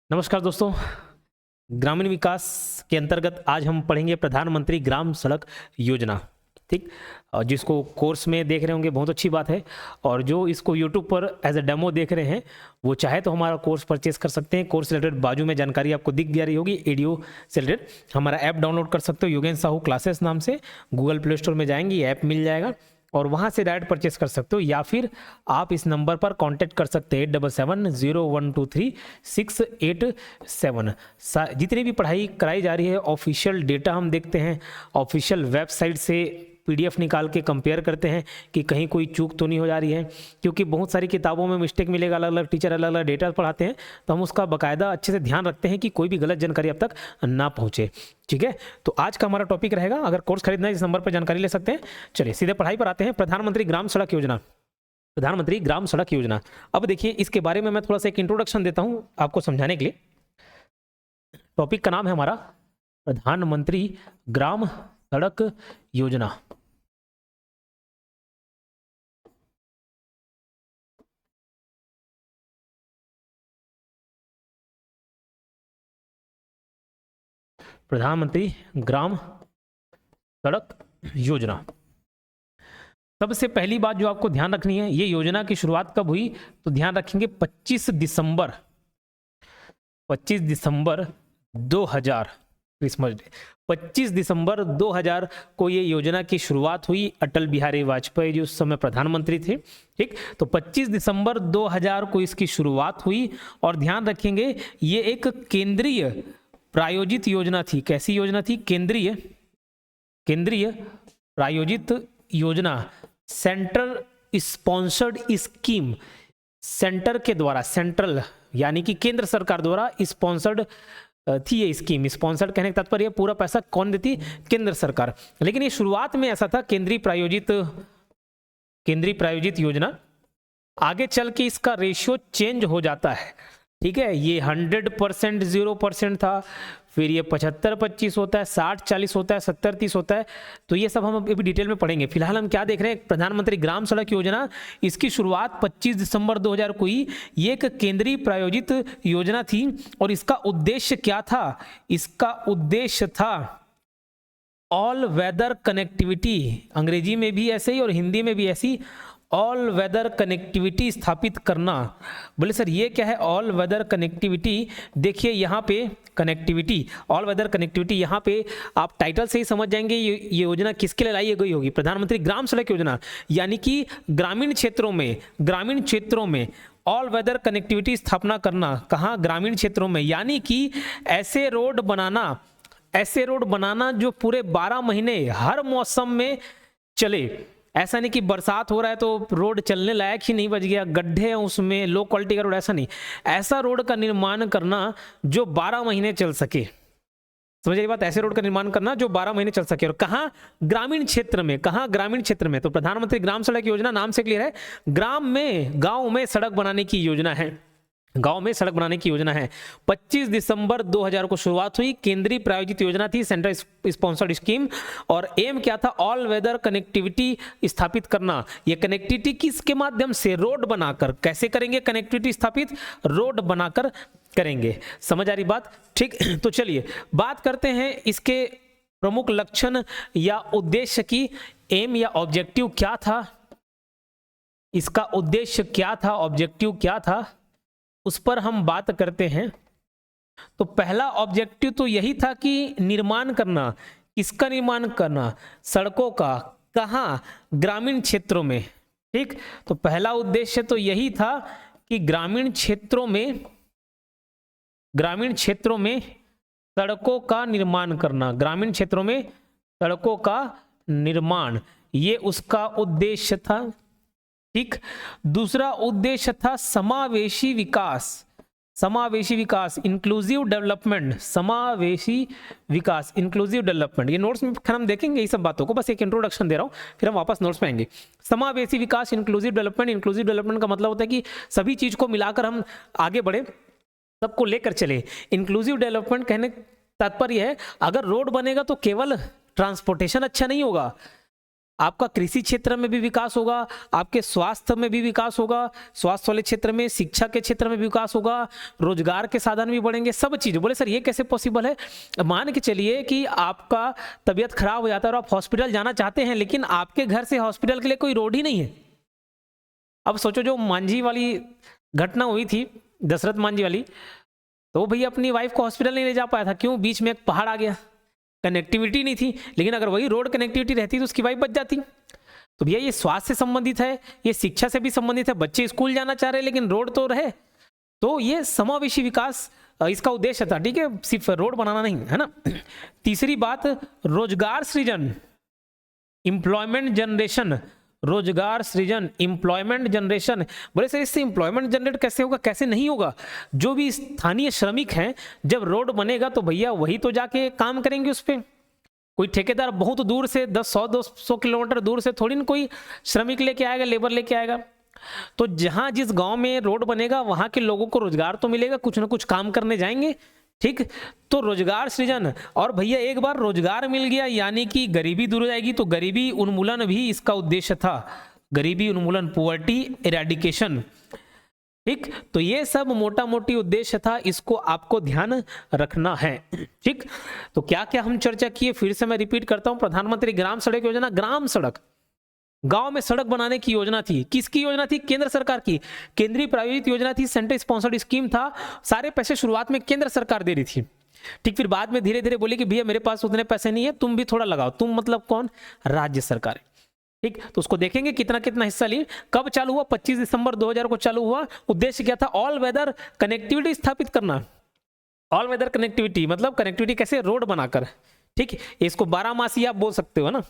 नमस्कार दोस्तों। ग्रामीण विकास के अंतर्गत आज हम पढ़ेंगे प्रधानमंत्री ग्राम सड़क योजना। ठीक, और जिसको कोर्स में देख रहे होंगे बहुत अच्छी बात है, और जो इसको यूट्यूब पर एज ए डेमो देख रहे हैं वो चाहे तो हमारा कोर्स परचेस कर सकते हैं। कोर्स रिलेटेड बाजू में जानकारी आपको दिख जा रही होगी, एडियो से रिलेटेड। हमारा ऐप डाउनलोड कर सकते हो योगेंद्र साहू क्लासेस नाम से। गूगल प्ले स्टोर में जाएंगे, ऐप मिल जाएगा और वहाँ से डायरेक्ट परचेस कर सकते हो, या फिर आप इस नंबर पर कांटेक्ट कर सकते हैं 8770123687। जितनी भी पढ़ाई कराई जा रही है ऑफिशियल डेटा हम देखते हैं, ऑफिशियल वेबसाइट से पीडीएफ निकाल के कंपेयर करते हैं कि कहीं कोई चूक तो नहीं हो जा रही है, क्योंकि बहुत सारी किताबों में मिस्टेक मिलेगा, अलग अलग टीचर अलग अलग डेटा पढ़ाते हैं, तो हम उसका बाकायदा अच्छे से ध्यान रखते हैं कि कोई भी गलत जानकारी अब तक ना पहुंचे। ठीक है, तो आज का हमारा टॉपिक रहेगा, अगर कोर्स खरीदना है इस नंबर पर जानकारी ले सकते हैं। चलिए सीधे पढ़ाई पर आते हैं। प्रधानमंत्री ग्राम सड़क योजना, प्रधानमंत्री ग्राम सड़क योजना। अब देखिए इसके बारे में मैं थोड़ा सा एक इंट्रोडक्शन देता हूं आपको समझाने के लिए। टॉपिक का नाम है हमारा प्रधानमंत्री ग्राम सड़क योजना। प्रधानमंत्री ग्राम सड़क योजना। सबसे पहली बात जो आपको ध्यान रखनी है, ये योजना की शुरुआत कब हुई, तो ध्यान रखेंगे 25 दिसंबर 2000, क्रिसमस डे 25 दिसंबर 2000 को ये योजना की शुरुआत हुई। अटल बिहारी वाजपेयी जी उस समय प्रधानमंत्री थे। ठीक, तो 25 दिसंबर 2000 को इसकी शुरुआत हुई। और ध्यान रखेंगे ये एक केंद्रीय प्रायोजित योजना थी। कैसी योजना थी? केंद्रीय प्रायोजित योजना, सेंट्रल स्पॉन्सर्ड स्कीम। सेंटर के द्वारा, सेंट्रल यानी कि केंद्र सरकार द्वारा स्पॉन्सर्ड थी ये स्कीम। स्पॉन्सर्ड कहने का तात्पर्य पूरा पैसा कौन देती? केंद्र सरकार। लेकिन ये शुरुआत में ऐसा था केंद्रीय प्रायोजित योजना। आगे चल के इसका रेशियो चेंज हो जाता है। ठीक है, ये 100% 0% था, फिर ये 75-25 होता है, 60-40 होता है, 70-30 होता है। तो ये सब हम अभी डिटेल में पढ़ेंगे। फिलहाल हम क्या देख रहे हैं, प्रधानमंत्री ग्राम सड़क योजना, इसकी शुरुआत 25 दिसंबर 2000 को हुई। ये एक केंद्रीय प्रायोजित योजना थी और इसका उद्देश्य क्या था? इसका उद्देश्य था ऑल वेदर कनेक्टिविटी। अंग्रेजी में भी ऐसे ही और हिंदी में भी ऐसी, ऑल वेदर कनेक्टिविटी स्थापित करना। बोले सर ये क्या है ऑल वेदर कनेक्टिविटी? देखिए यहाँ पे कनेक्टिविटी, ऑल वेदर कनेक्टिविटी, यहाँ पे आप टाइटल से ही समझ जाएंगे ये योजना किसके लिए लाई गई होगी। प्रधानमंत्री ग्राम सड़क योजना, यानी कि ग्रामीण क्षेत्रों में ऑल वेदर कनेक्टिविटी स्थापना करना। कहाँ? ग्रामीण क्षेत्रों में, यानी कि ऐसे रोड बनाना जो पूरे 12 महीने हर मौसम में चले। ऐसा नहीं कि बरसात हो रहा है तो रोड चलने लायक ही नहीं बच गया, गड्ढे हैं उसमें, लो क्वालिटी का रोड, ऐसा नहीं। ऐसा रोड का निर्माण करना जो 12 महीने चल सके। समझ रही बात? ऐसे रोड का निर्माण करना जो 12 महीने चल सके। और कहाँ? ग्रामीण क्षेत्र में। कहाँ? ग्रामीण क्षेत्र में। तो प्रधानमंत्री ग्राम सड़क योजना नाम से क्लियर है, गांव में सड़क बनाने की योजना है। गांव में सड़क बनाने की योजना है। 25 दिसंबर 2000 को शुरुआत हुई। केंद्रीय प्रायोजित योजना थी, सेंट्रल स्पॉन्सर्ड स्कीम। और एम क्या था? ऑल वेदर कनेक्टिविटी स्थापित करना। ये कनेक्टिविटी किसके माध्यम से? रोड बनाकर। कैसे करेंगे कनेक्टिविटी स्थापित? रोड बनाकर करेंगे। समझ आ रही बात? ठीक, तो चलिए बात करते हैं इसके प्रमुख लक्षण या उद्देश्य की। एम या ऑब्जेक्टिव क्या था, इसका उद्देश्य क्या था, ऑब्जेक्टिव क्या था, उस पर हम बात करते हैं। तो पहला ऑब्जेक्टिव तो यही था कि निर्माण करना। किसका निर्माण करना? सड़कों का। कहाँ? ग्रामीण क्षेत्रों में। ठीक, तो पहला उद्देश्य तो यही था कि ग्रामीण क्षेत्रों में सड़कों का निर्माण करना। ग्रामीण क्षेत्रों में सड़कों का निर्माण, ये उसका उद्देश्य था। ठीक, दूसरा उद्देश्य था समावेशी विकास, इंक्लूसिव डेवलपमेंट। ये नोट्स में हम देखेंगे ये सब बातों को, बस एक इंट्रोडक्शन दे रहा हूं, फिर हम वापस नोट्स में आएंगे। समावेशी विकास, इंक्लूसिव डेवलपमेंट का मतलब होता है कि सभी चीज को मिलाकर हम आगे बढ़े, सबको लेकर चले। इंक्लूसिव डेवलपमेंट कहने तात्पर्य है, अगर रोड बनेगा तो केवल ट्रांसपोर्टेशन अच्छा नहीं होगा, आपका कृषि क्षेत्र में भी विकास होगा, आपके स्वास्थ्य में भी विकास होगा, स्वास्थ्य वाले क्षेत्र में, शिक्षा के क्षेत्र में भी विकास होगा, रोजगार के साधन भी बढ़ेंगे, सब चीज़। बोले सर ये कैसे पॉसिबल है? मान के चलिए कि आपका तबीयत खराब हो जाता है और आप हॉस्पिटल जाना चाहते हैं, लेकिन आपके घर से हॉस्पिटल के लिए कोई रोड ही नहीं है। अब सोचो जो मांझी वाली घटना हुई थी, दशरथ मांझी वाली, तो भैया अपनी वाइफ को हॉस्पिटल नहीं ले जा पाया था, क्यों? बीच में एक पहाड़ आ गया, कनेक्टिविटी नहीं थी। लेकिन अगर वही रोड कनेक्टिविटी रहती तो उसकी वाइफ बच जाती। तो भैया ये स्वास्थ्य से संबंधित है, ये शिक्षा से भी संबंधित है, बच्चे स्कूल जाना चाह रहे हैं लेकिन रोड तो रहे। तो ये समावेशी विकास इसका उद्देश्य था, ठीक है, सिर्फ रोड बनाना नहीं, है ना। तीसरी बात, रोजगार सृजन, एम्प्लॉयमेंट जनरेशन, रोजगार सृजन, एम्प्लॉयमेंट जनरेशन। बोले सर इससे एम्प्लॉयमेंट जनरेट कैसे होगा? कैसे नहीं होगा? जो भी स्थानीय श्रमिक हैं, जब रोड बनेगा तो भैया वही तो जाके काम करेंगे उस पर। कोई ठेकेदार बहुत दूर से 100-200 किलोमीटर दूर से थोड़ी ना कोई श्रमिक लेके आएगा, लेबर लेके आएगा। तो जहां जिस गांव में रोड बनेगा वहां के लोगों को रोजगार तो मिलेगा, कुछ ना कुछ काम करने जाएंगे, ठीक। तो रोजगार सृजन, और भैया एक बार रोजगार मिल गया यानी कि गरीबी दूर हो जाएगी। तो गरीबी उन्मूलन भी इसका उद्देश्य था, गरीबी उन्मूलन, पुअर्टी इरेडिकेशन, ठीक। तो ये सब मोटा मोटी उद्देश्य था, इसको आपको ध्यान रखना है, ठीक। तो क्या क्या हम चर्चा किए, फिर से मैं रिपीट करता हूं। प्रधानमंत्री ग्राम सड़क योजना, ग्राम सड़क, गांव में सड़क बनाने की योजना थी। किसकी योजना थी? केंद्र सरकार की, केंद्रीय प्रायोजित योजना थी, सेंट्रल स्पॉन्सर्ड स्कीम था। सारे पैसे शुरुआत में केंद्र सरकार दे रही थी, ठीक। फिर बाद में धीरे धीरे बोली कि भैया मेरे पास उतने पैसे नहीं है, तुम भी थोड़ा लगाओ। तुम मतलब कौन? राज्य सरकार, ठीक। तो उसको देखेंगे कितना कितना हिस्सा ली। कब चालू हुआ? 25 दिसंबर 2000 को चालू हुआ। उद्देश्य क्या था? ऑल वेदर कनेक्टिविटी स्थापित करना। ऑल वेदर कनेक्टिविटी मतलब कनेक्टिविटी कैसे? रोड बनाकर, ठीक। इसको 12 मासी आप बोल सकते हो ना।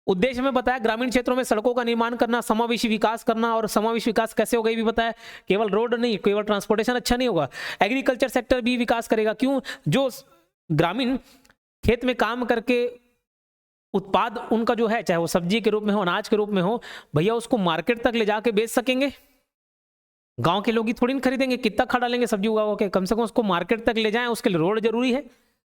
उद्देश्य में बताया ग्रामीण क्षेत्रों में सड़कों का निर्माण करना, समावेशी विकास करना। और समावेशी विकास कैसे होगा ये भी बताया, केवल रोड नहीं, केवल ट्रांसपोर्टेशन अच्छा नहीं होगा, एग्रीकल्चर सेक्टर भी विकास करेगा। क्यों? जो ग्रामीण खेत में काम करके उत्पाद उनका जो है, चाहे वो सब्जी के रूप में हो, अनाज के रूप में हो, भैया उसको मार्केट तक ले जाके बेच सकेंगे। गांव के लोग ही थोड़ी ना खरीदेंगे, कितना खा डालेंगे सब्जी उगा के, कम से कम उसको मार्केट तक ले जाएं, उसके लिए रोड जरूरी है,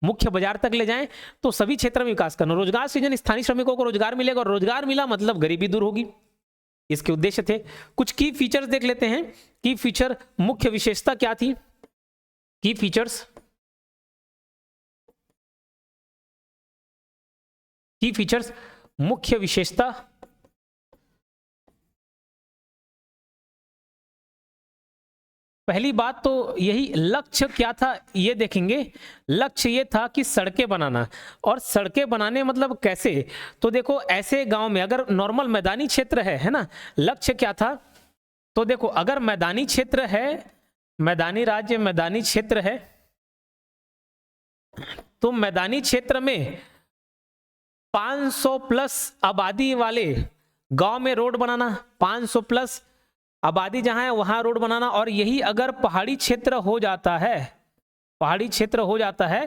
मुख्य बाजार तक ले जाएं। तो सभी क्षेत्र में विकास करना। रोजगार सृजन, स्थानीय श्रमिकों को रोजगार मिलेगा, और रोजगार मिला मतलब गरीबी दूर होगी, इसके उद्देश्य थे। कुछ की फीचर्स देख लेते हैं। की फीचर, मुख्य विशेषता क्या थी? की फीचर्स, की फीचर्स, मुख्य विशेषता। पहली बात तो यही, लक्ष्य क्या था ये देखेंगे। लक्ष्य ये था कि सड़कें बनाना, और सड़कें बनाने मतलब कैसे? तो देखो ऐसे गांव में अगर नॉर्मल मैदानी क्षेत्र है ना, लक्ष्य क्या था? तो देखो अगर मैदानी क्षेत्र है, मैदानी राज्य, मैदानी क्षेत्र है, तो मैदानी क्षेत्र में 500 प्लस आबादी वाले गांव में रोड बनाना, 500 प्लस आबादी जहां है वहां रोड बनाना। और यही अगर पहाड़ी क्षेत्र हो जाता है, पहाड़ी क्षेत्र हो जाता है,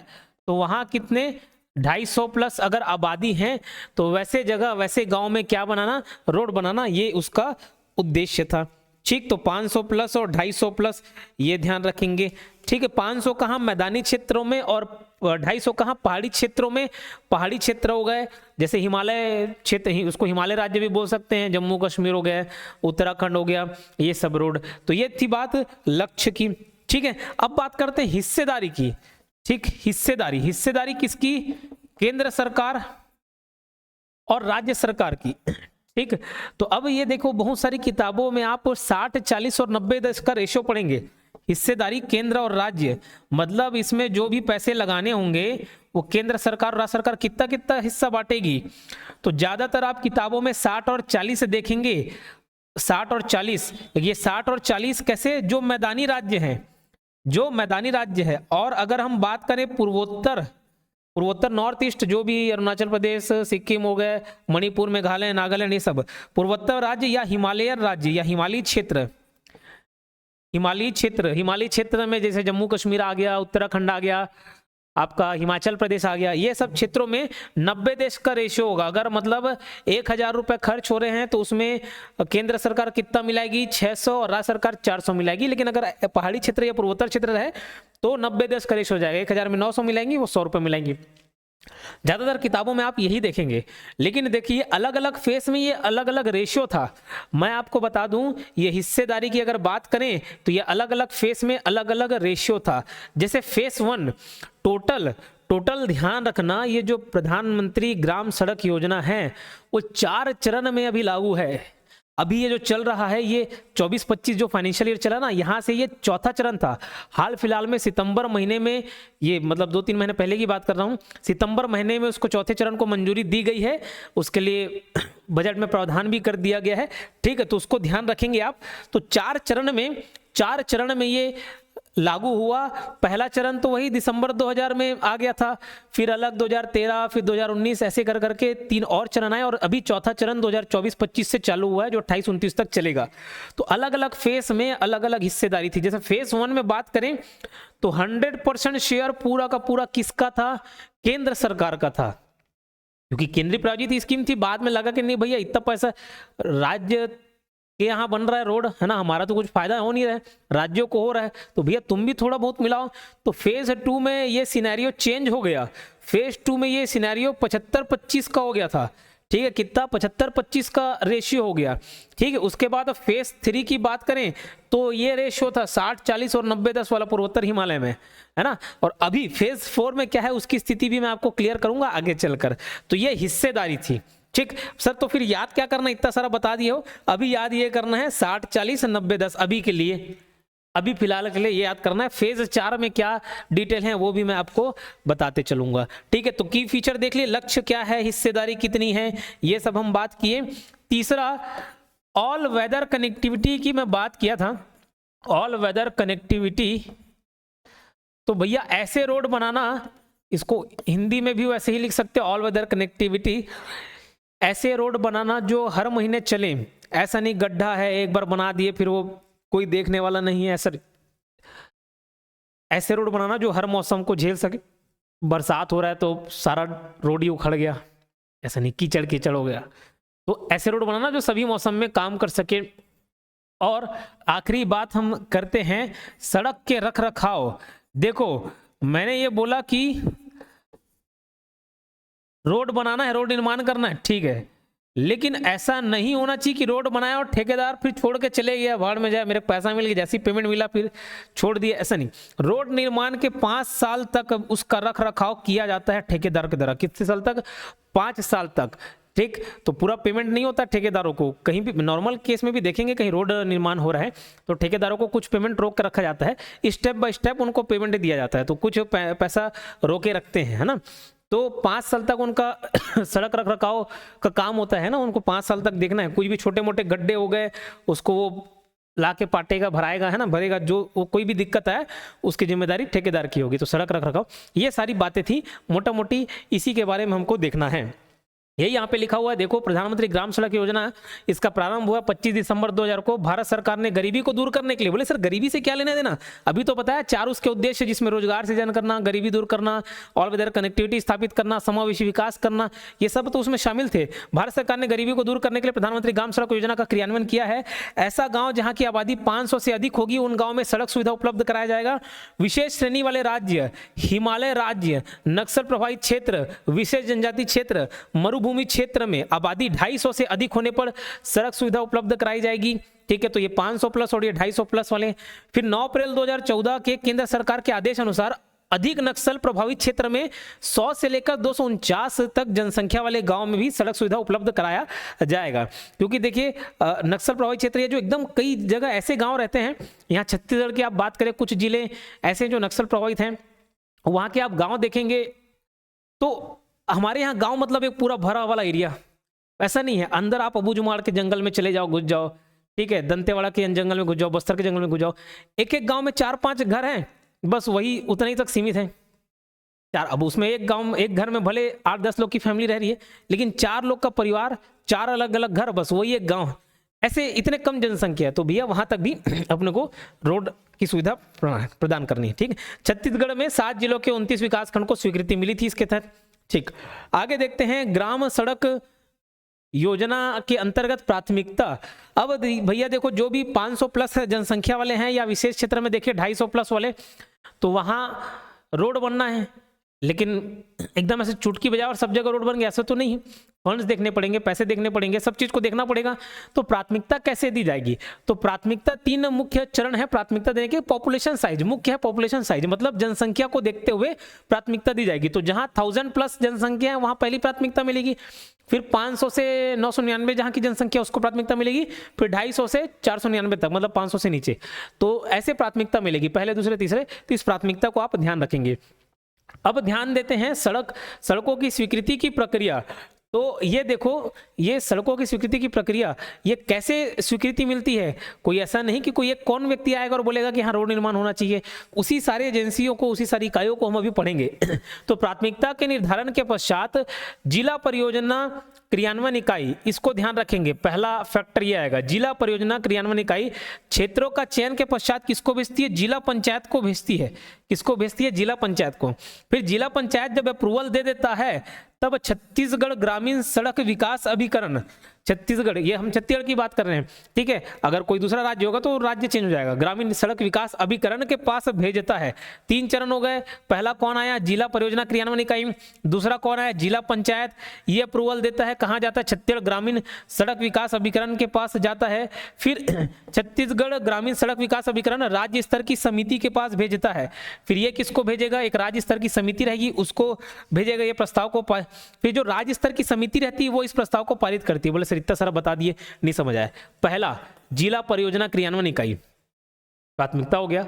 तो वहां कितने? 250 प्लस अगर आबादी है, तो वैसे जगह, वैसे गांव में क्या बनाना? रोड बनाना, ये उसका उद्देश्य था, ठीक। तो 500 प्लस और 250 प्लस ये ध्यान रखेंगे, ठीक है। 500 कहाँ? मैदानी क्षेत्रों में, और 250 कहाँ? पहाड़ी क्षेत्रों में। पहाड़ी क्षेत्र हो गए जैसे हिमालय क्षेत्र, उसको हिमालय राज्य भी बोल सकते हैं, जम्मू कश्मीर हो गया, उत्तराखंड हो गया, ये सब रोड। तो ये थी बात लक्ष्य की, ठीक है। अब बात करते हैं हिस्सेदारी की, ठीक। हिस्सेदारी, हिस्सेदारी किसकी? केंद्र सरकार और राज्य सरकार की, ठीक। तो अब ये देखो बहुत सारी किताबों में आप 60, 40 और 90-10 का रेशो पढ़ेंगे। हिस्सेदारी केंद्र और राज्य, मतलब इसमें जो भी पैसे लगाने होंगे वो केंद्र सरकार और राज्य सरकार कितना कितना हिस्सा बांटेगी। तो ज्यादातर आप किताबों में 60 और 40 देखेंगे, 60 और 40। ये 60 और 40 कैसे? जो मैदानी राज्य हैं, जो मैदानी राज्य है। और अगर हम बात करें पूर्वोत्तर, पूर्वोत्तर नॉर्थ ईस्ट, जो भी अरुणाचल प्रदेश, सिक्किम हो गए, मणिपुर, मेघालय, नागालैंड, ये सब पूर्वोत्तर राज्य या हिमालयन राज्य या हिमालयी क्षेत्र। हिमालयी क्षेत्र, हिमालयी क्षेत्र में जैसे जम्मू कश्मीर आ गया, उत्तराखंड आ गया, आपका हिमाचल प्रदेश आ गया, ये सब क्षेत्रों में 90-10 का रेशियो होगा। अगर मतलब 1000 रुपए खर्च हो रहे हैं तो उसमें केंद्र सरकार कितना मिलाएगी? 600 और राज्य सरकार 400 मिलाएगी। लेकिन अगर पहाड़ी क्षेत्र या पूर्वोत्तर क्षेत्र है तो 90-10 का रेशियो हो जाएगा। 1000 में 900 मिलाएंगी, वो 100 रुपये मिलाएंगी। ज़्यादातर किताबों में आप यही देखेंगे। लेकिन देखिए अलग अलग फेस में ये अलग अलग रेशियो था। मैं आपको बता दूं, ये हिस्सेदारी की अगर बात करें तो ये अलग अलग फेस में अलग अलग रेशियो था। जैसे फेस 1 टोटल ध्यान रखना, ये जो प्रधानमंत्री ग्राम सड़क योजना है वो 4 चरण में अभी लागू है। अभी ये जो चल रहा है ये 24-25 जो फाइनेंशियल ईयर चला ना, यहाँ से ये चौथा चरण था। हाल फिलहाल में सितंबर महीने में, ये मतलब 2-3 महीने पहले की बात कर रहा हूँ, सितंबर महीने में उसको चौथे चरण को मंजूरी दी गई है। उसके लिए बजट में प्रावधान भी कर दिया गया है। ठीक है, तो उसको ध्यान रखेंगे आप। तो 4 चरण में ये लागू हुआ। पहला चरण तो वही दिसंबर 2000 में आ गया था, फिर अलग 2013, फिर 2019, ऐसे कर करके 3 और चरण आए और अभी चौथा चरण 2024-25 से चालू हुआ है जो 28-29 तक चलेगा। तो अलग अलग फेस में अलग अलग हिस्सेदारी थी। जैसे फेस 1 में बात करें तो 100% शेयर पूरा का पूरा किसका था? केंद्र सरकार का था, क्योंकि केंद्रीय प्रायोजित स्कीम थी। बाद में लगा कि नहीं भैया इतना पैसा राज्य कि यहाँ बन रहा है रोड, है ना, हमारा तो कुछ फायदा हो नहीं रहा है, राज्यों को हो रहा है, तो भैया तुम भी थोड़ा बहुत मिलाओ। तो फेज 2 में ये सिनेरियो चेंज हो गया। फेज 2 में ये सिनेरियो 75-25 का हो गया था। ठीक है, कितना? 75-25 का रेशियो हो गया। ठीक है, उसके बाद फेज 3 की बात करें तो ये रेशियो था 60-40 और 90-10 वाला पूर्वोत्तर हिमालय में, है ना। और अभी फेज 4 में क्या है उसकी स्थिति भी मैं आपको क्लियर करूंगा आगे चलकर। तो ये हिस्सेदारी थी। ठीक सर, तो फिर याद क्या करना, इतना सारा बता दिए हो, अभी याद ये करना है 60-40 90-10 अभी के लिए, अभी फिलहाल के लिए ये याद करना है। फेज 4 में क्या डिटेल है वो भी मैं आपको बताते चलूंगा। ठीक है, तो की फीचर देख लिए, लक्ष्य क्या है, हिस्सेदारी कितनी है, ये सब हम बात किए। तीसरा ऑल वेदर कनेक्टिविटी की मैं बात किया था। ऑल वेदर कनेक्टिविटी, तो भैया ऐसे रोड बनाना, इसको हिंदी में भी वैसे ही लिख सकते हैं, ऑल वेदर कनेक्टिविटी। ऐसे रोड बनाना जो हर महीने चले, ऐसा नहीं गड्ढा है एक बार बना दिए फिर वो कोई देखने वाला नहीं है, ऐसे रोड बनाना जो हर मौसम को झेल सके। बरसात हो रहा है तो सारा रोड ही उखड़ गया, ऐसा नहीं कीचड़ कीचड़ हो गया। तो ऐसे रोड बनाना जो सभी मौसम में काम कर सके। और आखिरी बात हम करते हैं सड़क के रख रखाव। देखो मैंने ये बोला कि रोड बनाना है, रोड निर्माण करना है, ठीक है, लेकिन ऐसा नहीं होना चाहिए कि रोड बनाया और ठेकेदार फिर छोड़ के चले गया, भाड़ में जाए, मेरे पैसा मिल गया, जैसी पेमेंट मिला फिर छोड़ दिया, ऐसा नहीं। रोड निर्माण के 5 साल तक उसका रख रखाव किया जाता है ठेकेदार के द्वारा। कितने साल तक? 5 साल तक। ठीक, तो पूरा पेमेंट नहीं होता ठेकेदारों को। कहीं भी नॉर्मल केस में भी देखेंगे, कहीं रोड निर्माण हो रहा है तो ठेकेदारों को कुछ पेमेंट रोक कर रखा जाता है, स्टेप बाय स्टेप उनको पेमेंट दिया जाता है, तो कुछ पैसा रोके रखते हैं, है ना। तो 5 साल तक उनका सड़क रख रखाव का काम होता है ना, उनको 5 साल तक देखना है। कुछ भी छोटे मोटे गड्ढे हो गए उसको वो ला के पाटेगा, भराएगा, है ना, भरेगा, जो कोई भी दिक्कत है उसकी जिम्मेदारी ठेकेदार की होगी। तो सड़क रख रखाव, ये सारी बातें थी मोटा मोटी, इसी के बारे में हमको देखना है। यही यहाँ पे लिखा हुआ है, देखो प्रधानमंत्री ग्राम सड़क योजना, इसका प्रारंभ हुआ 25 दिसंबर 2000 को। भारत सरकार ने गरीबी को दूर करने के लिए, बोले सर गरीबी से क्या लेना देना, अभी तो पता है 4 उसके उद्देश्य, जिसमें रोजगार सृजन करना, गरीबी दूर करना, ऑल वेदर कनेक्टिविटी स्थापित करना, समावेशी विकास करना, ये सब तो उसमें शामिल थे। भारत सरकार ने गरीबी को दूर करने के लिए प्रधानमंत्री ग्राम सड़क योजना का क्रियान्वयन किया है। ऐसा गाँव जहाँ की आबादी 500 से अधिक होगी उन गाँव में सड़क सुविधा उपलब्ध कराया जाएगा। विशेष श्रेणी वाले राज्य, हिमालय राज्य, नक्सल प्रभावित क्षेत्र, विशेष जनजाति क्षेत्र, मरुभूमि क्षेत्र में आबादी 250 से अधिक होने पर सड़क सुविधा उपलब्ध कराई जाएगी। ठीक है, तो ये 500 प्लस और ये 250 प्लस वाले। फिर 9 अप्रैल 2014 के केंद्र सरकार के आदेश अनुसार अधिक नक्सल प्रभावित क्षेत्र में 100 से लेकर 249 तक जनसंख्या वाले गांव में भी सड़क सुविधा उपलब्ध कराया जाएगा। क्योंकि देखिए नक्सल प्रभावित क्षेत्र, ये जो एकदम कई जगह ऐसे गांव रहते हैं, यहाँ छत्तीसगढ़ की आप बात करें, कुछ जिले ऐसे जो नक्सल प्रभावित हैं, वहाँ के आप गाँव देखेंगे तो हमारे यहाँ गांव मतलब एक पूरा भरा वाला एरिया, ऐसा नहीं है। अंदर आप अबूझमाड़ के जंगल में चले जाओ, घुस जाओ, ठीक है, दंतेवाड़ा के जंगल में घुस जाओ, बस्तर के जंगल में घुस जाओ, एक एक गांव में 4-5 घर हैं, बस वही उतना ही तक सीमित है। अब उसमें एक गांव, एक घर में भले 8-10 लोग की फैमिली रह रही है, लेकिन 4 लोग का परिवार, 4 अलग अलग घर, बस वही एक गाँव, ऐसे इतने कम जनसंख्या है। तो भैया वहां तक भी अपने को रोड की सुविधा प्रदान करनी है। ठीक, छत्तीसगढ़ में 7 जिलों के 29 विकासखंड को स्वीकृति मिली थी इसके तहत। ठीक, आगे देखते हैं ग्राम सड़क योजना के अंतर्गत प्राथमिकता। अब भैया देखो, जो भी 500 प्लस जनसंख्या वाले हैं या विशेष क्षेत्र में देखिए 250 प्लस वाले, तो वहां रोड बनना है। लेकिन एकदम ऐसे चुटकी बजाओ और सब जगह रोड बन गया, ऐसा तो नहीं है। फंड्स देखने पड़ेंगे, पैसे देखने पड़ेंगे, सब चीज को देखना पड़ेगा। तो प्राथमिकता कैसे दी जाएगी? तो प्राथमिकता 3 मुख्य चरण है प्राथमिकता देने के। पॉपुलेशन साइज मुख्य है, पॉपुलेशन साइज मतलब जनसंख्या को देखते हुए प्राथमिकता दी जाएगी। तो जहां 1000+ जनसंख्या है वहां पहली प्राथमिकता मिलेगी। फिर 500 से 999 जहां की जनसंख्या उसको प्राथमिकता मिलेगी। फिर 250 से 499 तक मतलब 500 से नीचे, तो ऐसे प्राथमिकता मिलेगी, पहले दूसरे तीसरे। तो इस प्राथमिकता को आप ध्यान रखेंगे। अब ध्यान देते हैं सड़कों की स्वीकृति की प्रक्रिया। तो ये देखो, ये सड़कों की स्वीकृति की प्रक्रिया, ये कैसे स्वीकृति मिलती है? कोई ऐसा नहीं कि कोई एक कौन व्यक्ति आएगा और बोलेगा कि हाँ रोड निर्माण होना चाहिए। उसी सारी एजेंसियों को, उसी सारी इकाइयों को हम अभी पढ़ेंगे। तो प्राथमिकता के निर्धारण के पश्चात जिला परियोजना क्रियान्वयन इकाई, इसको ध्यान रखेंगे। पहला फैक्टर ये आएगा, जिला परियोजना क्रियान्वयन इकाई क्षेत्रों का चयन के पश्चात किसको भेजती है? जिला पंचायत को भेजती है। किसको भेजती है? जिला पंचायत को। फिर जिला पंचायत जब अप्रूवल दे देता है तब छत्तीसगढ़ ग्रामीण सड़क विकास अभिकरण, छत्तीसगढ़, ये हम छत्तीसगढ़ की बात कर रहे हैं, ठीक है। अगर कोई दूसरा राज्य होगा तो राज्य चेंज हो जाएगा। ग्रामीण सड़क विकास अभिकरण के पास भेजता है। 3 चरण हो गए। पहला कौन आया? जिला परियोजना क्रियान्वयन इकाई। दूसरा कौन आया? जिला पंचायत। ये अप्रूवल देता है, कहाँ जाता है? छत्तीसगढ़ ग्रामीण सड़क विकास अभिकरण के पास जाता है। फिर छत्तीसगढ़ ग्रामीण सड़क विकास अभिकरण राज्य स्तर की समिति के पास भेजता है। फिर ये किसको भेजेगा? एक राज्य स्तर की समिति रहेगी, उसको भेजेगा ये प्रस्ताव को। फिर जो राज्य स्तर की समिति रहती है वो इस प्रस्ताव को पारित करती है। बोले सर इतना सारा बता दिए, नहीं समझ आया। पहला जिला परियोजना क्रियान्वयन इकाई, प्राथमिकता हो गया,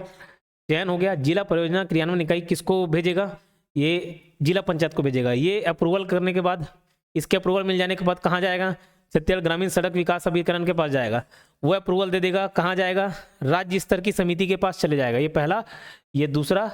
चयन हो गया। जिला परियोजना क्रियान्वयन इकाई किसको भेजेगा? ये जिला पंचायत को भेजेगा। ये अप्रूवल करने के बाद, इसके अप्रूवल मिल जाने के बाद कहाँ जाएगा? छत्तीसगढ़ ग्रामीण सड़क विकास अभिकरण के पास जाएगा। वो अप्रूवल दे देगा, कहाँ जाएगा? राज्य स्तर की समिति के पास चले जाएगा। ये पहला, ये दूसरा,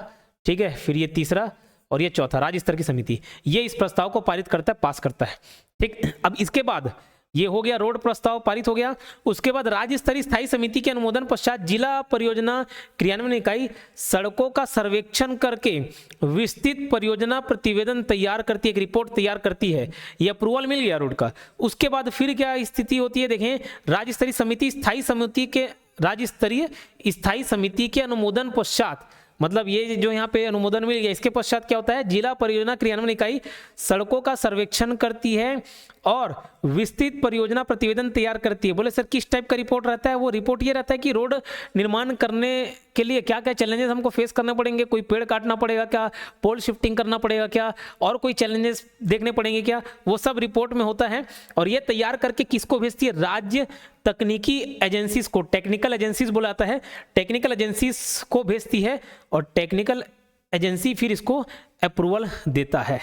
ठीक है। फिर ये तीसरा और ये चौथा, राज्य स्तर की समिति, ये इस प्रस्ताव को पारित करता है, पास करता है, ठीक। अब इसके बाद ये हो गया, रोड प्रस्ताव पारित हो गया। उसके बाद राज्य स्तरीय स्थायी समिति के अनुमोदन पश्चात जिला परियोजना क्रियान्वयन इकाई सड़कों का सर्वेक्षण करके विस्तृत परियोजना प्रतिवेदन तैयार करती है, एक रिपोर्ट तैयार करती है। ये अप्रूवल मिल गया रोड का। उसके बाद फिर क्या स्थिति होती है? देखें, राज्य स्तरीय समिति स्थायी समिति के, राज्य स्तरीय स्थायी समिति के अनुमोदन पश्चात, मतलब ये जो यहाँ पे अनुमोदन मिल गया, इसके पश्चात क्या होता है? जिला परियोजना क्रियान्वयन इकाई सड़कों का सर्वेक्षण करती है और विस्तृत परियोजना प्रतिवेदन तैयार करती है। बोले सर किस टाइप का रिपोर्ट रहता है? वो रिपोर्ट ये रहता है कि रोड निर्माण करने के लिए क्या क्या चैलेंजेस हमको फेस करने पड़ेंगे, कोई पेड़ काटना पड़ेगा क्या, पोल शिफ्टिंग करना पड़ेगा क्या, और कोई चैलेंजेस देखने पड़ेंगे क्या, वो सब रिपोर्ट में होता है। और ये तैयार करके किसको भेजती है? राज्य तकनीकी एजेंसीज को, टेक्निकल एजेंसीज बुलाता है, टेक्निकल एजेंसीज को भेजती है और टेक्निकल एजेंसी फिर इसको अप्रूवल देता है,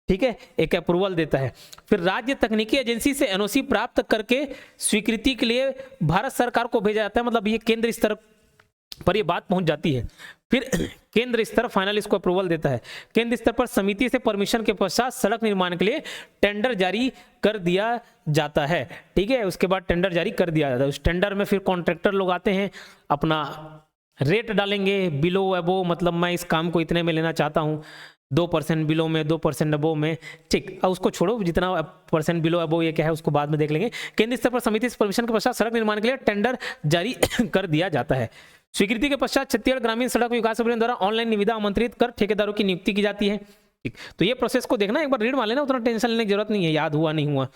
ठीक है, एक अप्रूवल देता है। फिर राज्य तकनीकी एजेंसी से एनओसी प्राप्त करके स्वीकृति के लिए भारत सरकार को भेजा जाता है। मतलब ये केंद्र स्तर पर ये बात पहुंच जाती है। फिर केंद्र स्तर फाइनल इसको अप्रूवल देता है। केंद्र स्तर पर समिति से परमिशन के पश्चात सड़क निर्माण के लिए टेंडर जारी कर दिया जाता है, ठीक है। उसके बाद टेंडर जारी कर दिया जाता है। उस टेंडर में फिर कॉन्ट्रैक्टर लोग आते हैं, अपना रेट डालेंगे, बिलो अबो, मतलब मैं इस काम को इतने में लेना चाहता हूँ, 2% बिलो में, 2% अबो में, ठीक। अब उसको छोड़ो, जितना % बिलो अबो ये क्या है उसको बाद में देख लेंगे। केंद्र स्तर पर समिति से परमिशन के पश्चात सड़क निर्माण के लिए टेंडर जारी कर दिया जाता है। स्वीकृति के पश्चात छत्तीसगढ़ ग्रामीण सड़क विकास अभियान द्वारा ऑनलाइन निविदा आमंत्रित कर ठेकेदारों की नियुक्ति की जाती है, ठीक। तो ये प्रोसेस को देखना, एक बार रीड मार लेना, उतना टेंशन लेने की जरूरत नहीं है, याद हुआ नहीं हुआ।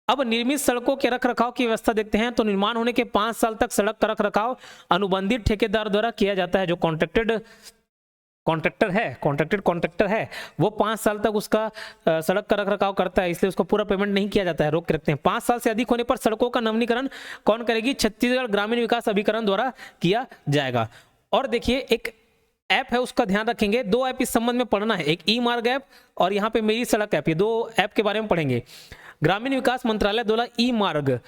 अब निर्मित सड़कों के रखरखाव की व्यवस्था देखते हैं। तो निर्माण होने के 5 साल तक सड़क का रखरखाव अनुबंधित ठेकेदार द्वारा किया जाता है। जो कॉन्ट्रैक्टेड कॉन्ट्रैक्टर है वो 5 साल तक उसका सड़क का रखरखाव करता है, इसलिए उसको पूरा पेमेंट नहीं किया जाता है, रोक के रखते हैं। 5 साल से अधिक होने पर सड़कों का नवीनीकरण कौन करेगी? छत्तीसगढ़ ग्रामीण विकास अभिकरण द्वारा किया जाएगा। और देखिए एक ऐप है, उसका ध्यान रखेंगे। 2 ऐप इस संबंध में पढ़ना है, एक ई मार्ग ऐप और यहाँ पे मेरी सड़क ऐप, ये 2 ऐप के बारे में पढ़ेंगे। ग्रामीण विकास मंत्रालय द्वारा ई मार्ग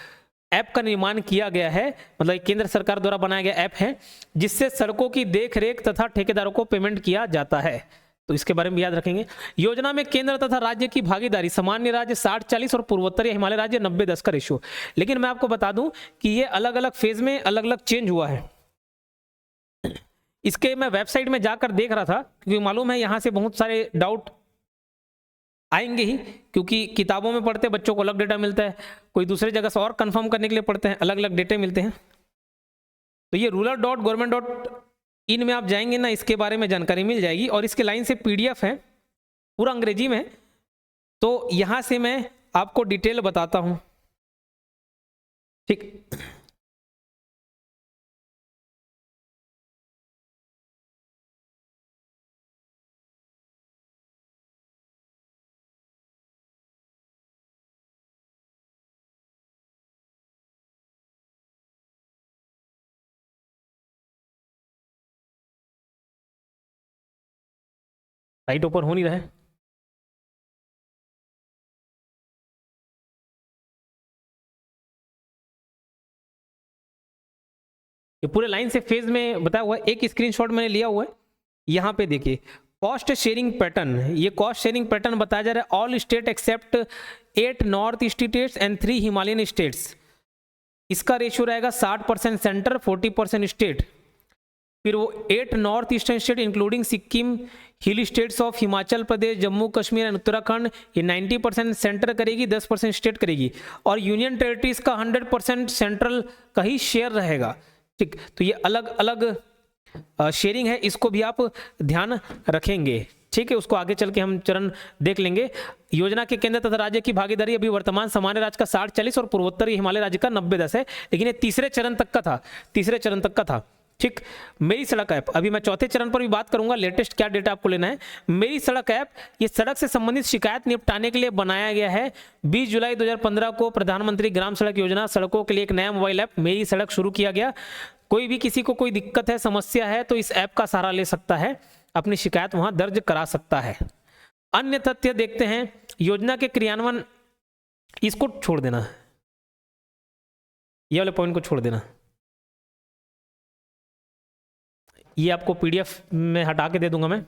ऐप का निर्माण किया गया है, मतलब केंद्र सरकार द्वारा बनाया गया ऐप है, जिससे सड़कों की देखरेख तथा ठेकेदारों को पेमेंट किया जाता है। तो इसके बारे में याद रखेंगे। योजना में केंद्र तथा राज्य की भागीदारी, सामान्य राज्य 60-40 और पूर्वोत्तर या हिमालय राज्य 90-10 का रेशियो। लेकिन मैं आपको बता दूं कि ये अलग अलग फेज में अलग अलग चेंज हुआ है। इसके मैं वेबसाइट में जाकर देख रहा था, क्योंकि मालूम है यहाँ से बहुत सारे डाउट आएंगे ही, क्योंकि किताबों में पढ़ते बच्चों को अलग डेटा मिलता है, कोई दूसरे जगह से और कंफर्म करने के लिए पढ़ते हैं, अलग अलग डेटे मिलते हैं। तो ये rural.government.in में आप जाएंगे ना, इसके बारे में जानकारी मिल जाएगी। और इसके लाइन से PDF है, पूरा अंग्रेजी में है, तो यहां से मैं आपको डिटेल बताता हूं, ठीक। साइट ओपन हो नहीं रहा है। ये पूरे लाइन से फेज में बताया हुआ है, एक स्क्रीनशॉट मैंने लिया हुआ है। यहाँ पे देखिए कॉस्ट शेयरिंग पैटर्न, ये कॉस्ट शेयरिंग पैटर्न बताया जा रहा है all state except 8 north east states and 3 Himalayan states. इसका रेशियो रहेगा 60% सेंटर 40% स्टेट। फिर वो 8 north eastern state including Sikkim, hill states of Himachal Pradesh, Jammu Kashmir and Uttarakhand, ये 90% सेंटर करेगी, 10% स्टेट करेगी। और यूनियन टेरिटरीज का 100% सेंट्रल का ही शेयर रहेगा, ठीक। तो ये अलग अलग शेयरिंग है, इसको भी आप ध्यान रखेंगे, ठीक है। उसको आगे चल के हम चरण देख लेंगे। योजना के केंद्र तथा राज्य की भागीदारी अभी वर्तमान सामान्य राज्य का 60-40 और पूर्वोत्तरी हिमालय राज्य का 90-10 है, लेकिन ये तीसरे चरण तक का था, ठीक। मेरी सड़क ऐप, अभी मैं चौथे चरण पर भी बात करूंगा, लेटेस्ट क्या डेटा आपको लेना है। मेरी सड़क ऐप ये सड़क से संबंधित शिकायत निपटाने के लिए बनाया गया है। 20 जुलाई 2015 को प्रधानमंत्री ग्राम सड़क योजना सड़कों के लिए एक नया मोबाइल ऐप मेरी सड़क शुरू किया गया। कोई भी किसी को कोई दिक्कत है, समस्या है, तो इस ऐप का सहारा ले सकता है, अपनी शिकायत वहां दर्ज करा सकता है। अन्य तथ्य देखते हैं, योजना के क्रियान्वयन, इसको छोड़ देना, ये वाले पॉइंट को छोड़ देना, ये आपको पीडीएफ में हटा के दे दूंगा मैं,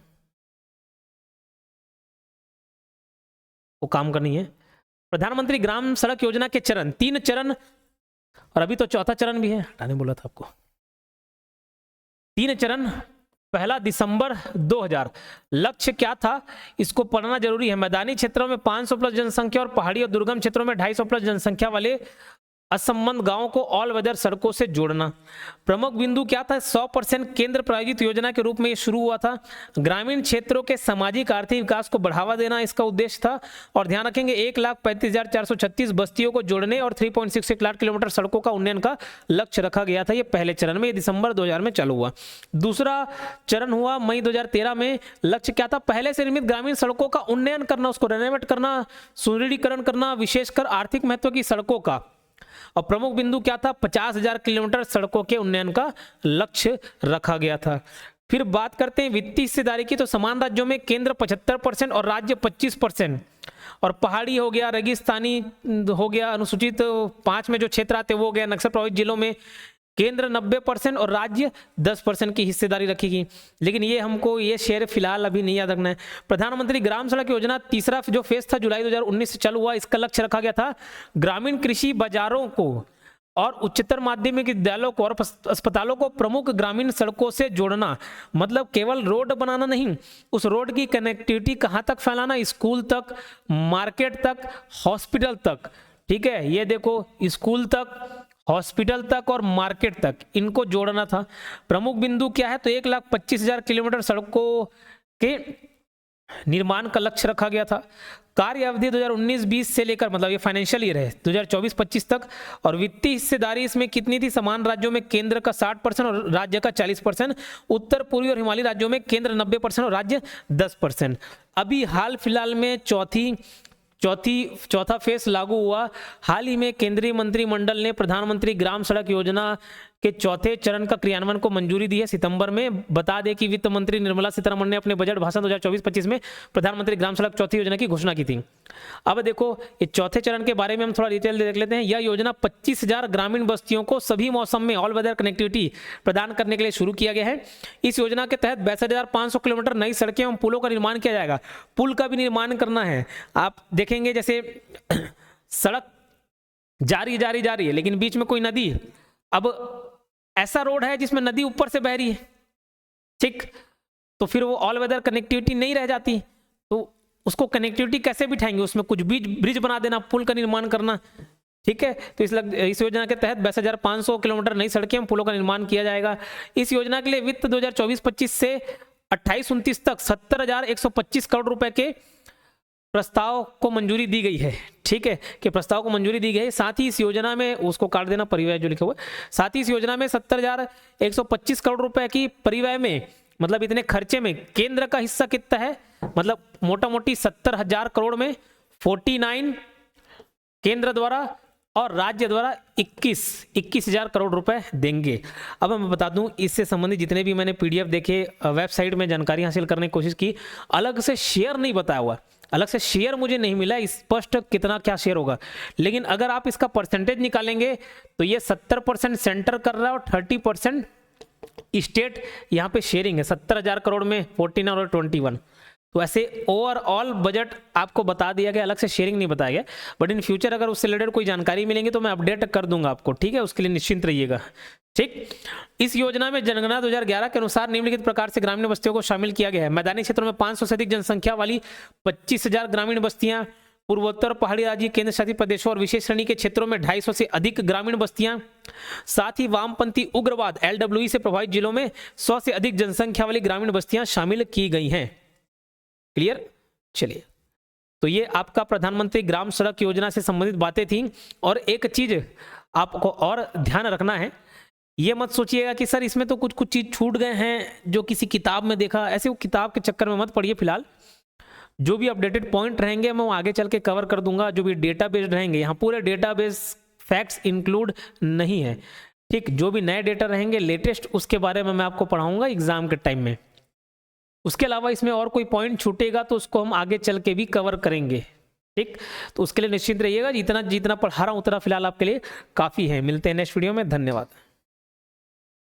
वो काम करनी है। प्रधानमंत्री ग्राम सड़क योजना के चरण, 3 चरण, और अभी तो चौथा चरण भी है, हटाने बोला था आपको। 3 चरण, पहला दिसंबर 2000। लक्ष्य क्या था, इसको पढ़ना जरूरी है। मैदानी क्षेत्रों में 500 प्लस जनसंख्या और पहाड़ी और दुर्गम क्षेत्रों में 250 प्लस जनसंख्या वाले असंबद्ध गांवों को ऑल वेदर सड़कों से जोड़ना। प्रमुख बिंदु क्या था, 100% केंद्र प्रायोजित योजना के रूप में ये शुरू हुआ था। ग्रामीण क्षेत्रों के सामाजिक आर्थिक विकास को बढ़ावा देना इसका उद्देश्य था। और ध्यान रखेंगे 1,35,436 बस्तियों को जोड़ने और 3.66 लाख किलोमीटर सड़कों का उन्नयन का लक्ष्य रखा गया था। ये पहले चरण में, दिसंबर 2000 में चालू हुआ। दूसरा चरण हुआ मई 2013 में। लक्ष्य क्या था, पहले से निर्मित ग्रामीण सड़कों का उन्नयन करना, उसको रेनोवेट करना, सुदृढ़ीकरण करना, विशेषकर आर्थिक महत्व की सड़कों का। और प्रमुख बिंदु क्या था, 50,000 किलोमीटर सड़कों के उन्नयन का लक्ष्य रखा गया था। फिर बात करते हैं वित्तीय हिस्सेदारी की, तो समान राज्यों में केंद्र 75% और राज्य 25%, और पहाड़ी हो गया, रेगिस्तानी हो गया, अनुसूचित 5 में जो क्षेत्र आते वो हो गया, नक्सल प्रभावित जिलों में केंद्र 90% और राज्य 10% की हिस्सेदारी रखेगी। लेकिन ये हमको ये शेयर फिलहाल अभी नहीं याद रखना है। प्रधानमंत्री ग्राम सड़क योजना तीसरा जो फेज था जुलाई 2019 से चालू हुआ, इसका लक्ष्य रखा गया था ग्रामीण कृषि बाजारों को और उच्चतर माध्यमिक विद्यालयों को और अस्पतालों को प्रमुख ग्रामीण सड़कों से जोड़ना। मतलब केवल रोड बनाना नहीं, उस रोड की कनेक्टिविटी कहाँ तक फैलाना, स्कूल तक, मार्केट तक, हॉस्पिटल तक, ठीक है। ये देखो स्कूल तक, हॉस्पिटल तक और मार्केट तक, इनको जोड़ना था। प्रमुख बिंदु क्या है, तो 1,25,000 किलोमीटर सड़कों के निर्माण का लक्ष्य रखा गया था। कार्य अवधि 2019-20 से लेकर, मतलब ये फाइनेंशियल ईयर है, 2024-25 तक। और वित्तीय हिस्सेदारी इसमें कितनी थी, समान राज्यों में केंद्र का 60% और राज्य का 40%, उत्तर पूर्वी और हिमालयी राज्यों में केंद्र 90% और राज्य 10%। अभी हाल फिलहाल में चौथा फेज लागू हुआ। हाल ही में केंद्रीय मंत्रिमंडल ने प्रधानमंत्री ग्राम सड़क योजना के चौथे चरण का क्रियान्वयन को मंजूरी दी है सितंबर में। बता दें कि वित्त मंत्री निर्मला सीतारमण ने अपने बजट भाषण 2024-25 में प्रधानमंत्री ग्राम सड़क चौथी योजना की घोषणा की थी। अब देखो ये चौथे चरण के बारे में हम थोड़ा डिटेल देख लेते हैं। यह योजना 25,000 ग्रामीण बस्तियों को सभी मौसम में ऑल वेदर कनेक्टिविटी प्रदान करने के लिए शुरू किया गया है। इस योजना के तहत 62,500 किलोमीटर नई सड़कें एवं पुलों का निर्माण किया जाएगा। पुल का भी निर्माण करना है। आप देखेंगे जैसे सड़क जा रही है लेकिन बीच में कोई नदी है। अब ऐसा रोड है जिसमें नदी ऊपर से बह रही है, ठीक, तो फिर वो ऑल वेदर कनेक्टिविटी नहीं रह जाती। तो उसको कनेक्टिविटी कैसे बिठाएंगे, उसमें कुछ ब्रिज बना देना, पुल का निर्माण करना, ठीक है। तो इस योजना के तहत 62,500 किलोमीटर नई सड़कें पुलों का निर्माण किया जाएगा। इस योजना के लिए वित्त 2024-25 से 28-29 तक 70,125 करोड़ रुपए के प्रस्ताव को मंजूरी दी गई है, ठीक है, कि प्रस्ताव को मंजूरी दी गई है। साथ ही इस योजना में, उसको काट देना परिव्यय जो लिखा हुआ है, साथ ही इस योजना में 70,125 करोड़ रुपए की परिव्यय में, मतलब इतने खर्चे में केंद्र का हिस्सा कितना है, मतलब मोटा मोटी 70,000 करोड़ में 49 केंद्र द्वारा और राज्य द्वारा 21,000 करोड़ रुपए देंगे। अब मैं बता दूं, इससे संबंधित जितने भी मैंने पीडीएफ देखे, वेबसाइट में जानकारी हासिल करने की कोशिश की, अलग से शेयर नहीं बताया हुआ, अलग से शेयर मुझे नहीं मिला स्पष्ट कितना क्या शेयर होगा। लेकिन अगर आप इसका परसेंटेज निकालेंगे तो ये 70% सेंटर कर रहा है और 30% स्टेट यहाँ पे शेयरिंग है। 70,000 करोड़ में 49 और 21, तो ऐसे ओवरऑल बजट आपको बता दिया गया, अलग से शेयरिंग नहीं बताया गया। बट इन फ्यूचर अगर उससे रिलेटेड कोई जानकारी मिलेंगी तो मैं अपडेट कर दूंगा आपको, ठीक है, उसके लिए निश्चिंत रहिएगा। ठीक, इस योजना में जनगणना 2011 के अनुसार निम्नलिखित प्रकार से ग्रामीण बस्तियों को शामिल किया गया है। मैदानी क्षेत्रों में 500 से अधिक जनसंख्या वाली 25,000 ग्रामीण बस्तियां, पूर्वोत्तर पहाड़ी राज्य, केंद्र शासित प्रदेशों और विशेष श्रेणी के क्षेत्रों में 250 से अधिक ग्रामीण बस्तियां, साथ ही वामपंथी उग्रवाद LWE से प्रभावित जिलों में 100 से अधिक जनसंख्या वाली ग्रामीण बस्तियां शामिल की गई हैं। क्लियर? चलिए, तो ये आपका प्रधानमंत्री ग्राम सड़क योजना से संबंधित बातें थी। और एक चीज आपको और ध्यान रखना है, ये मत सोचिएगा कि सर इसमें तो कुछ कुछ चीज छूट गए हैं जो किसी किताब में देखा, ऐसे वो किताब के चक्कर में मत पड़िए। फिलहाल जो भी अपडेटेड पॉइंट रहेंगे मैं वो आगे चल के कवर कर दूंगा। जो भी डेटाबेस रहेंगे, यहाँ पूरे डेटाबेस फैक्ट्स इंक्लूड नहीं है, ठीक। जो भी नए डेटा रहेंगे लेटेस्ट, उसके बारे में मैं आपको पढ़ाऊंगा एग्जाम के टाइम में। उसके अलावा इसमें और कोई पॉइंट छूटेगा तो उसको हम आगे चल के भी कवर करेंगे, ठीक। तो उसके लिए निश्चिंत रहिएगा, जितना जितना पढ़ा रहा हूं उतना फिलहाल आपके लिए काफी है। मिलते हैं नेक्स्ट वीडियो में, धन्यवाद।